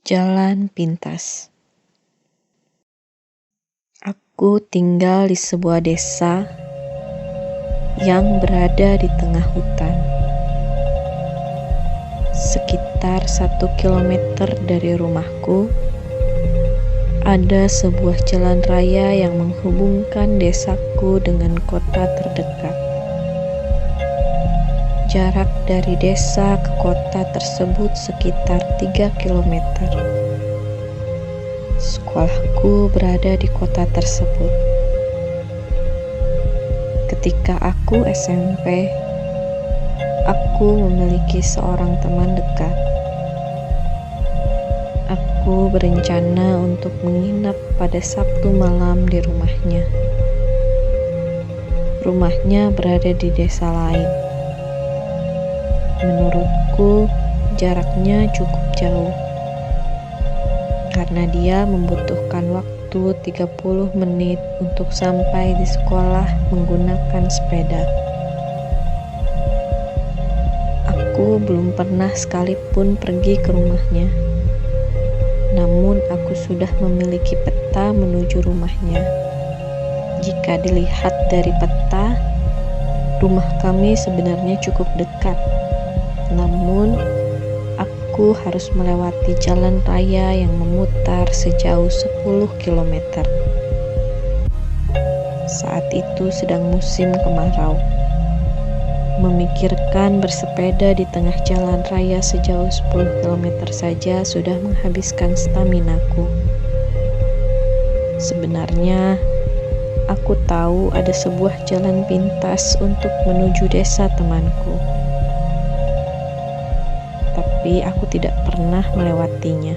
Jalan pintas. Aku tinggal di sebuah desa yang berada di tengah hutan. Sekitar 1 kilometer dari rumahku, ada sebuah jalan raya yang menghubungkan desaku dengan kota terdekat. Jarak dari desa ke kota tersebut sekitar 3 kilometer. Sekolahku berada di kota tersebut. Ketika aku SMP, aku memiliki seorang teman dekat. Aku berencana untuk menginap pada Sabtu malam di rumahnya. Rumahnya berada di desa lain. Menurutku, jaraknya cukup jauh. Karena dia membutuhkan waktu 30 menit untuk sampai di sekolah menggunakan sepeda. Aku belum pernah sekalipun pergi ke rumahnya. Namun aku sudah memiliki peta menuju rumahnya. Jika dilihat dari peta, rumah kami sebenarnya cukup dekat. Namun, aku harus melewati jalan raya yang memutar sejauh 10 km. Saat itu sedang musim kemarau. Memikirkan bersepeda di tengah jalan raya sejauh 10 km saja sudah menghabiskan staminaku. Sebenarnya, aku tahu ada sebuah jalan pintas untuk menuju desa temanku. Tapi aku tidak pernah melewatinya.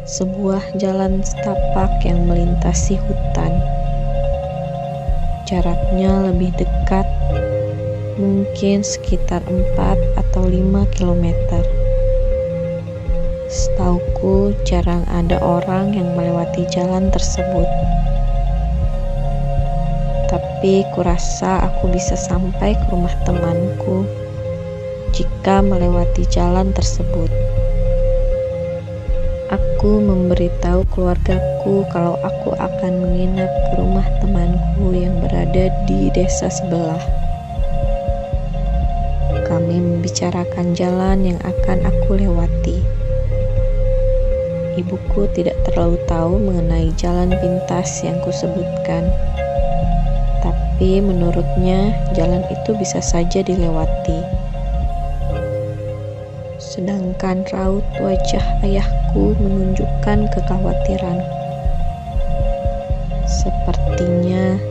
Sebuah jalan setapak yang melintasi hutan. Jaraknya lebih dekat, mungkin sekitar 4 atau 5 kilometer. Setauku jarang ada orang yang melewati jalan tersebut. Tapi kurasa aku bisa sampai ke rumah temanku jika melewati jalan tersebut. Aku memberitahu keluargaku kalau aku akan menginap ke rumah temanku yang berada di desa sebelah. Kami membicarakan jalan yang akan aku lewati. Ibuku tidak terlalu tahu mengenai jalan pintas yang kusebutkan. Tapi menurutnya jalan itu bisa saja dilewati. Sedangkan raut wajah ayahku menunjukkan kekhawatiran. Sepertinya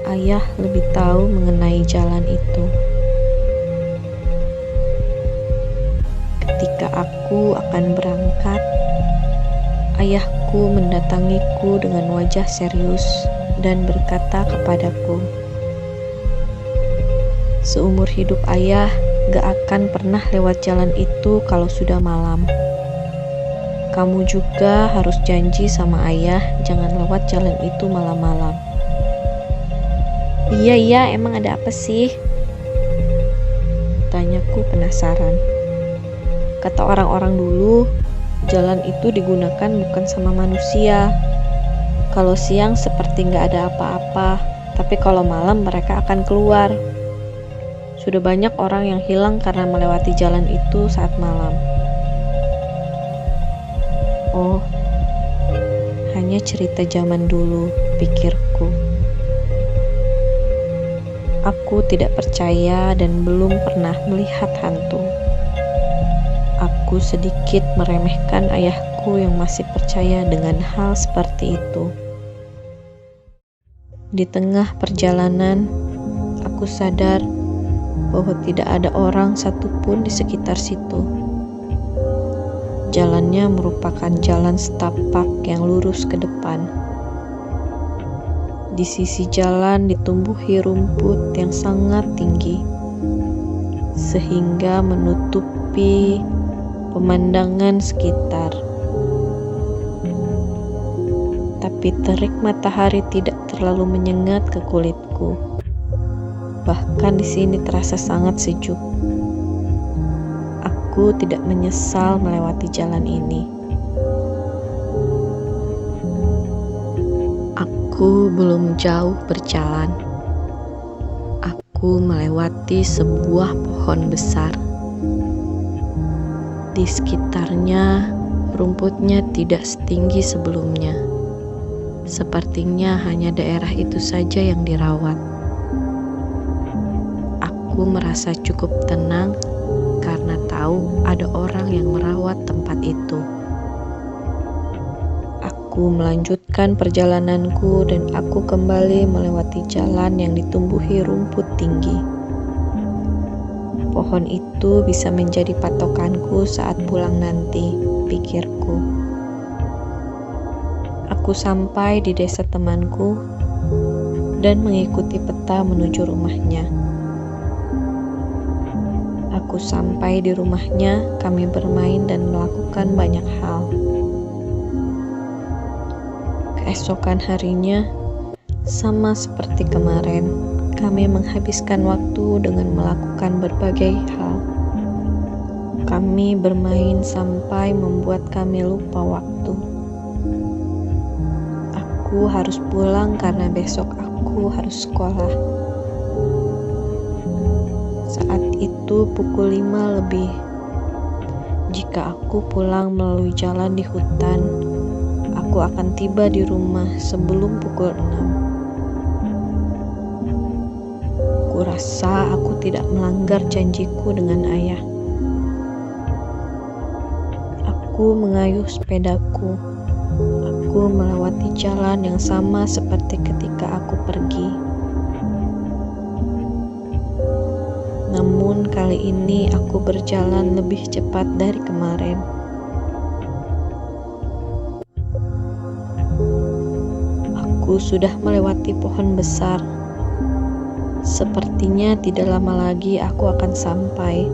ayah lebih tahu mengenai jalan itu. Ketika aku akan berangkat, ayahku mendatangiku dengan wajah serius dan berkata kepadaku, "Seumur hidup ayah gak akan pernah lewat jalan itu kalau sudah malam. Kamu juga harus janji sama ayah jangan lewat jalan itu malam-malam." Iya, emang ada apa sih? Tanyaku penasaran. Kata orang-orang dulu, jalan itu digunakan bukan sama manusia. Kalau siang seperti gak ada apa-apa, tapi kalau malam mereka akan keluar. Sudah banyak orang yang hilang karena melewati jalan itu saat malam. Oh, hanya cerita zaman dulu, pikirku. Aku tidak percaya dan belum pernah melihat hantu. Aku sedikit meremehkan ayahku yang masih percaya dengan hal seperti itu. Di tengah perjalanan, aku sadar bahwa tidak ada orang satupun di sekitar situ. Jalannya merupakan jalan setapak yang lurus ke depan. Di sisi jalan ditumbuhi rumput yang sangat tinggi, sehingga menutupi pemandangan sekitar. Tapi terik matahari tidak terlalu menyengat ke kulitku. Bahkan di sini terasa sangat sejuk. Aku tidak menyesal melewati jalan ini. Aku belum jauh berjalan. Aku melewati sebuah pohon besar. Di sekitarnya, rumputnya tidak setinggi sebelumnya. Sepertinya hanya daerah itu saja yang dirawat. Aku merasa cukup tenang karena tahu ada orang yang merawat tempat itu. Aku melanjutkan perjalananku dan aku kembali melewati jalan yang ditumbuhi rumput tinggi. Pohon itu bisa menjadi patokanku saat pulang nanti, pikirku. Aku sampai di desa temanku dan mengikuti peta menuju rumahnya. Aku sampai di rumahnya, kami bermain dan melakukan banyak hal. Keesokan harinya, sama seperti kemarin, kami menghabiskan waktu dengan melakukan berbagai hal. Kami bermain sampai membuat kami lupa waktu. Aku harus pulang karena besok aku harus sekolah. Saat itu pukul 5 lebih. Jika aku pulang melalui jalan di hutan, aku akan tiba di rumah sebelum pukul 6. Kurasa aku tidak melanggar janjiku dengan ayah. Aku mengayuh sepedaku. Aku melewati jalan yang sama seperti ketika aku pergi. Namun kali ini aku berjalan lebih cepat dari kemarin. Aku sudah melewati pohon besar. Sepertinya tidak lama lagi aku akan sampai.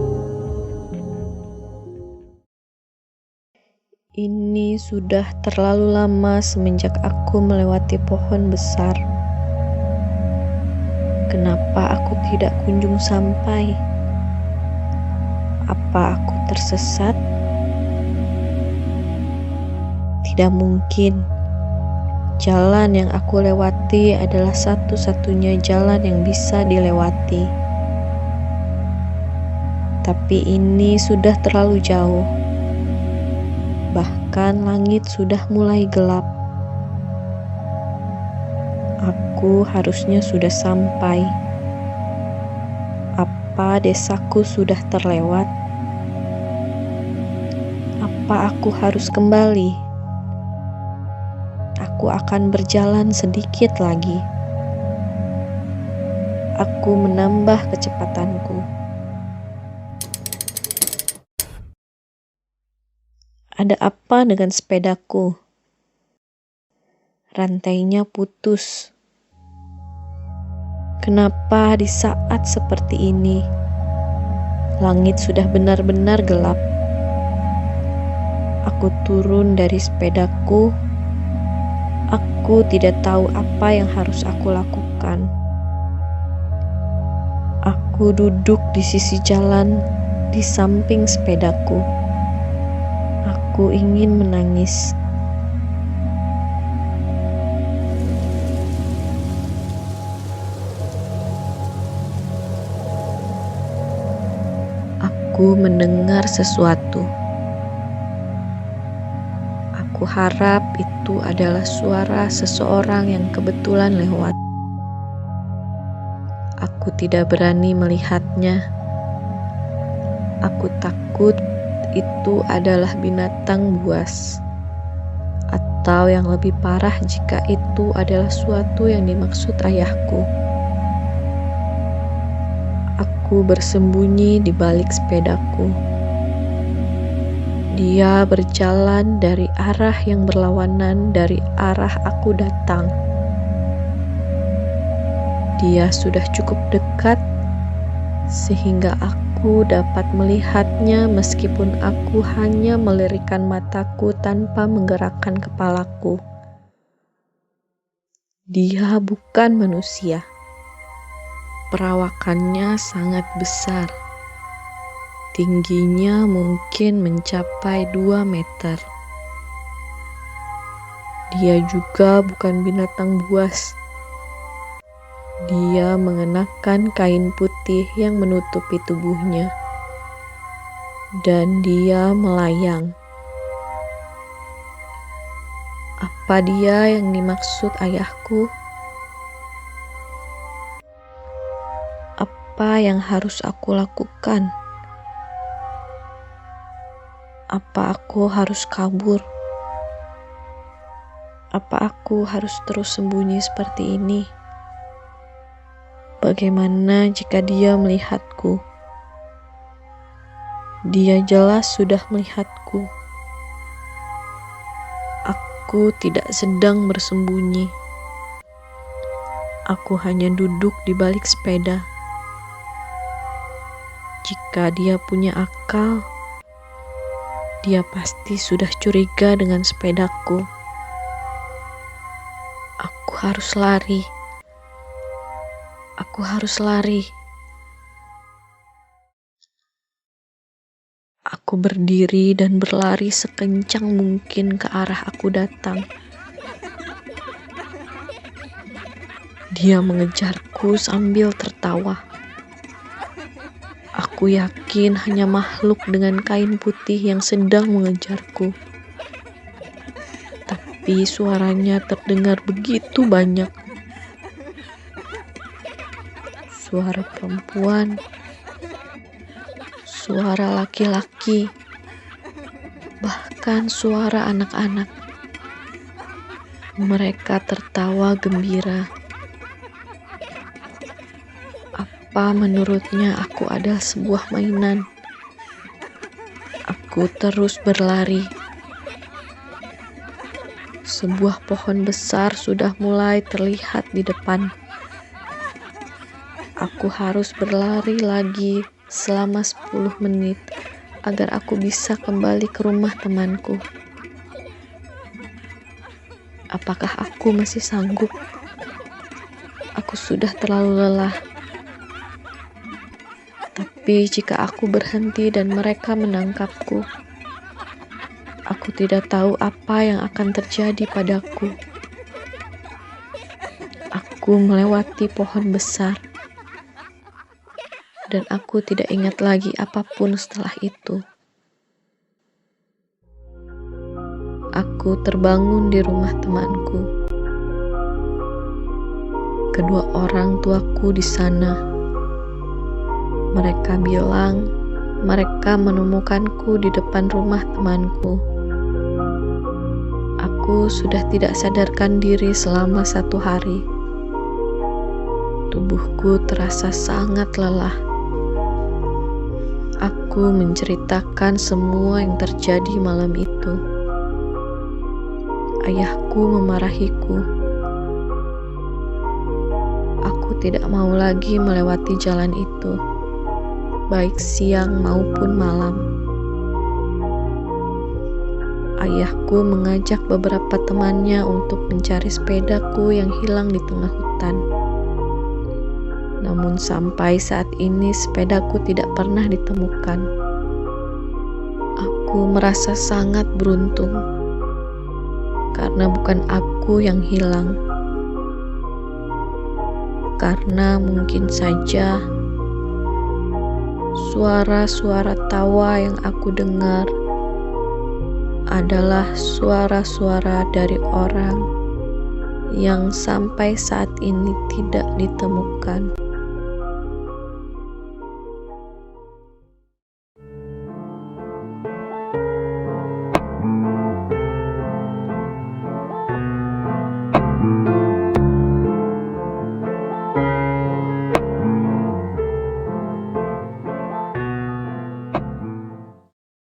Ini sudah terlalu lama semenjak aku melewati pohon besar. Kenapa aku tidak kunjung sampai? Apa aku tersesat? Tidak mungkin. Jalan yang aku lewati adalah satu-satunya jalan yang bisa dilewati. Tapi ini sudah terlalu jauh. Bahkan langit sudah mulai gelap. Aku harusnya sudah sampai. Apa desaku sudah terlewat? Apa aku harus kembali? Aku akan berjalan sedikit lagi. Aku menambah kecepatanku. Ada apa dengan sepedaku? Rantainya putus. Kenapa di saat seperti ini? Langit sudah benar-benar gelap. Aku turun dari sepedaku. Aku tidak tahu apa yang harus aku lakukan. Aku duduk di sisi jalan, di samping sepedaku. Aku ingin menangis. Aku mendengar sesuatu. Aku harap itu adalah suara seseorang yang kebetulan lewat. Aku tidak berani melihatnya. Aku takut itu adalah binatang buas. Atau yang lebih parah jika itu adalah suatu yang dimaksud ayahku. Aku bersembunyi di balik sepedaku. Dia berjalan dari arah yang berlawanan dari arah aku datang. Dia sudah cukup dekat sehingga aku dapat melihatnya meskipun aku hanya melirikkan mataku tanpa menggerakkan kepalaku. Dia bukan manusia. Perawakannya sangat besar. Tingginya mungkin mencapai 2 meter. Dia juga bukan binatang buas. Dia mengenakan kain putih yang menutupi tubuhnya. Dan dia melayang. Apa dia yang dimaksud ayahku? Apa yang harus aku lakukan? Apa aku harus kabur? Apa aku harus terus sembunyi seperti ini? Bagaimana jika dia melihatku? Dia jelas sudah melihatku. Aku tidak sedang bersembunyi. Aku hanya duduk di balik sepeda. Jika dia punya akal, dia pasti sudah curiga dengan sepedaku. Aku harus lari. Aku harus lari. Aku berdiri dan berlari sekencang mungkin ke arah aku datang. Dia mengejarku sambil tertawa. Aku yakin hanya makhluk dengan kain putih yang sedang mengejarku. Tapi suaranya terdengar begitu banyak. Suara perempuan, suara laki-laki, bahkan suara anak-anak. Mereka tertawa gembira. Apa menurutnya aku adalah sebuah mainan? Aku terus berlari. Sebuah pohon besar sudah mulai terlihat di depan. Aku harus berlari lagi selama 10 menit agar aku bisa kembali ke rumah temanku. Apakah aku masih sanggup? Aku sudah terlalu lelah. Tapi jika aku berhenti dan mereka menangkapku, aku tidak tahu apa yang akan terjadi padaku. Aku melewati pohon besar, dan aku tidak ingat lagi apapun setelah itu. Aku terbangun di rumah temanku. Kedua orang tuaku di sana. Mereka bilang mereka menemukanku di depan rumah temanku. Aku sudah tidak sadarkan diri selama 1 hari. Tubuhku terasa sangat lelah. Aku menceritakan semua yang terjadi malam itu. Ayahku memarahiku. Aku tidak mau lagi melewati jalan itu, baik siang maupun malam. Ayahku mengajak beberapa temannya untuk mencari sepedaku yang hilang di tengah hutan. Namun sampai saat ini sepedaku tidak pernah ditemukan. Aku merasa sangat beruntung, karena bukan aku yang hilang. Karena mungkin saja suara-suara tawa yang aku dengar adalah suara-suara dari orang yang sampai saat ini tidak ditemukan.